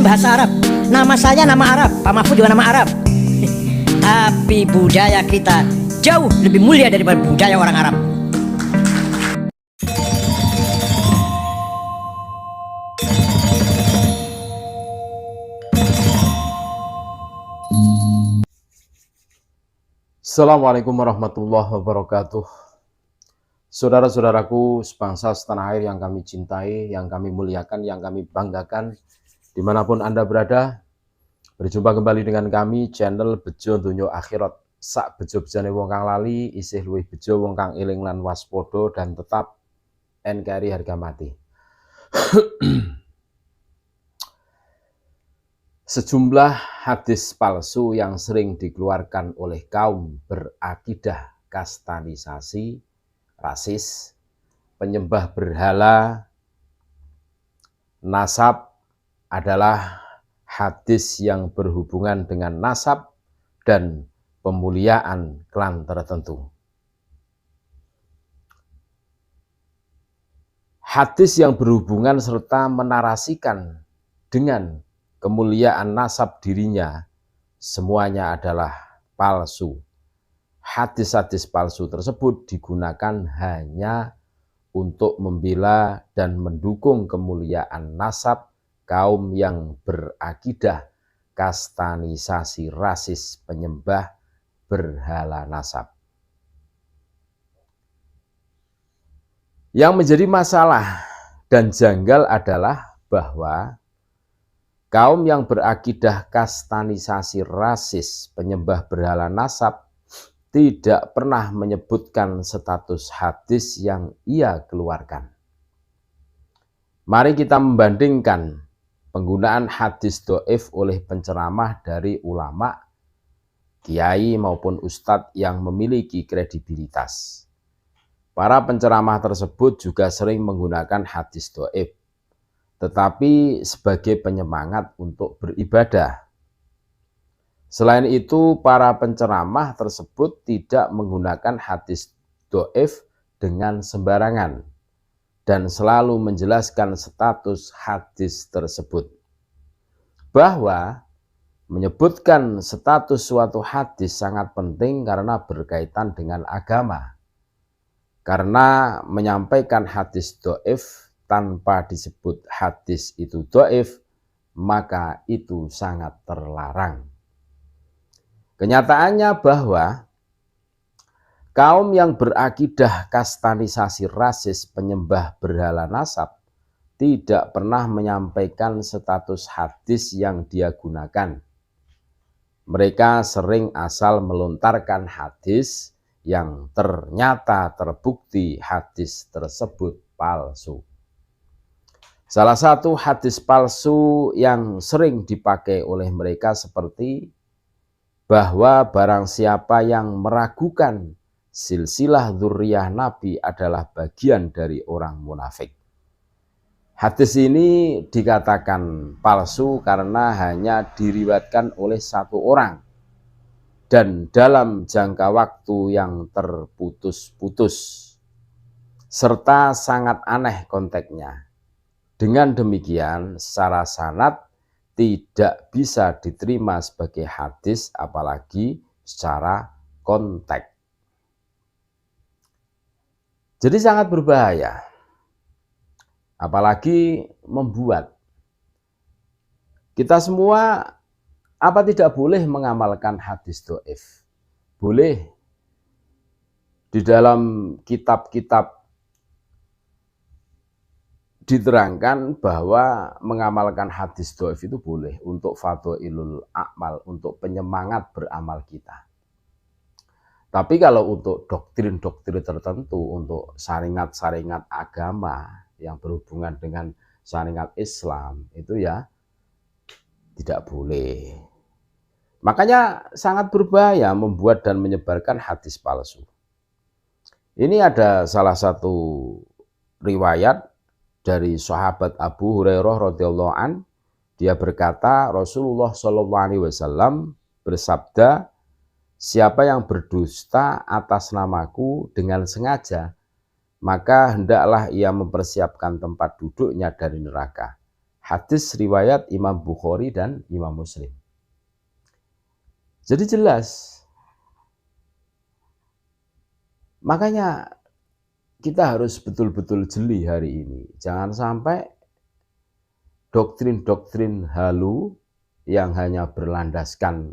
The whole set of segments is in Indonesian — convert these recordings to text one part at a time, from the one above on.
bahasa Arab. Nama saya nama Arab, Pak Mahfud juga nama Arab. Tapi budaya kita jauh lebih mulia daripada budaya orang Arab. Assalamualaikum warahmatullahi wabarakatuh. Saudara-saudaraku sebangsa setanah air yang kami cintai, yang kami muliakan, yang kami banggakan, dimanapun Anda berada, berjumpa kembali dengan kami channel Bejo Donya Akhirat. Sak bejo-bejane wong kang lali, isih luwih bejo wong kang eling lan waspada dan tetap NKRI harga mati. Sejumlah hadis palsu yang sering dikeluarkan oleh kaum berakidah kastanisasi, rasis, penyembah berhala, nasab adalah hadis yang berhubungan dengan nasab dan pemuliaan klan tertentu. Hadis yang berhubungan serta menarasikan dengan kemuliaan nasab dirinya, semuanya adalah palsu. Hadis-hadis palsu tersebut digunakan hanya untuk membela dan mendukung kemuliaan nasab kaum yang berakidah kastanisasi, rasis, penyembah berhala nasab. Yang menjadi masalah dan janggal adalah bahwa kaum yang berakidah kastanisasi, rasis, penyembah berhala nasab tidak pernah menyebutkan status hadis yang ia keluarkan. Mari kita membandingkan penggunaan hadis dhaif oleh penceramah dari ulama, kiai maupun ustadz yang memiliki kredibilitas. Para penceramah tersebut juga sering menggunakan hadis dhaif, tetapi sebagai penyemangat untuk beribadah. Selain itu, para penceramah tersebut tidak menggunakan hadis dhaif dengan sembarangan dan selalu menjelaskan status hadis tersebut. Bahwa menyebutkan status suatu hadis sangat penting karena berkaitan dengan agama. Karena menyampaikan hadis dhaif tanpa disebut hadis itu dhaif, maka itu sangat terlarang. Kenyataannya bahwa kaum yang berakidah kastanisasi, rasis, penyembah berhala nasab tidak pernah menyampaikan status hadis yang dia gunakan. Mereka sering asal melontarkan hadis yang ternyata terbukti hadis tersebut palsu. Salah satu hadis palsu yang sering dipakai oleh mereka seperti bahwa barang siapa yang meragukan silsilah dzurriyyah Nabi adalah bagian dari orang munafik. Hadis ini dikatakan palsu karena hanya diriwayatkan oleh satu orang dan dalam jangka waktu yang terputus-putus serta sangat aneh konteksnya. Dengan demikian, secara sanad tidak bisa diterima sebagai hadis, apalagi secara konteks. Jadi sangat berbahaya, apalagi membuat kita semua apa tidak boleh mengamalkan hadis dhaif. Boleh. Di dalam kitab-kitab diterangkan bahwa mengamalkan hadis dhaif itu boleh untuk fadhailul a'mal, untuk penyemangat beramal kita. Tapi kalau untuk doktrin-doktrin tertentu, untuk syariat-syariat agama yang berhubungan dengan syariat Islam, itu ya tidak boleh. Makanya sangat berbahaya membuat dan menyebarkan hadis palsu. Ini ada salah satu riwayat dari sahabat Abu Hurairah radhiyallahu an, dia berkata Rasulullah Shallallahu Alaihi Wasallam bersabda, siapa yang berdusta atas namaku dengan sengaja, maka hendaklah ia mempersiapkan tempat duduknya dari neraka. hadis riwayat Imam Bukhari dan Imam Muslim. Jadi jelas. Makanya kita harus betul-betul jeli hari ini. Jangan sampai doktrin-doktrin halu yang hanya berlandaskan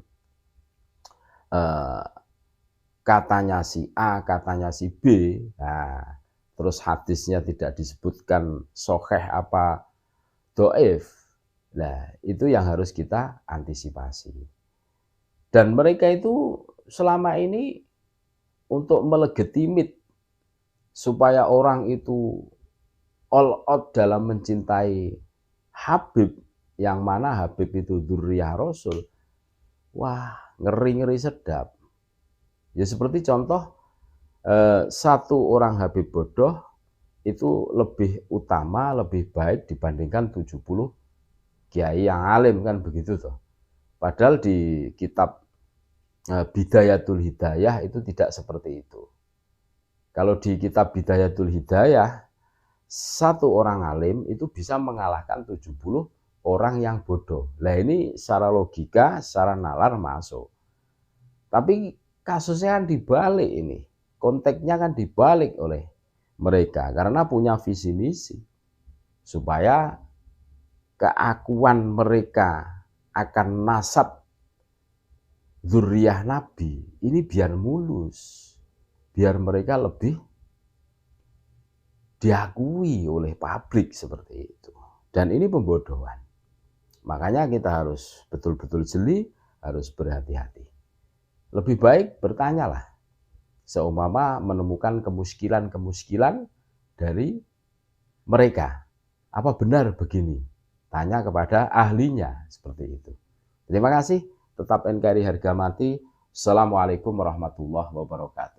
katanya si A, katanya si B, nah, terus hadisnya tidak disebutkan sahih apa dhaif. Nah, itu yang harus kita antisipasi. Dan mereka itu selama ini untuk melegitimit supaya orang itu all out dalam mencintai Habib, yang mana Habib itu dzurriyyah Rasul. Wah, ngeri-ngeri sedap. Ya seperti contoh, satu orang Habib bodoh itu lebih utama, lebih baik dibandingkan 70 kiai yang alim, kan begitu toh. Padahal di kitab Bidayatul Hidayah itu tidak seperti itu. Kalau di kitab Bidayatul Hidayah, satu orang alim itu bisa mengalahkan 70 orang yang bodoh. Nah ini secara logika, secara nalar masuk. Tapi kasusnya kan dibalik ini. Konteksnya kan dibalik oleh mereka. Karena punya visi misi. Supaya keakuan mereka akan nasab dzurriyyah Nabi ini biar mulus, biar mereka lebih diakui oleh publik seperti itu. Dan ini pembodohan. Makanya kita harus betul-betul jeli, harus berhati-hati. Lebih baik bertanyalah, seumpama menemukan kemuskilan-kemuskilan dari mereka. Apa benar begini? Tanya kepada ahlinya, seperti itu. Terima kasih. Tetap NKRI harga mati. Assalamualaikum warahmatullahi wabarakatuh.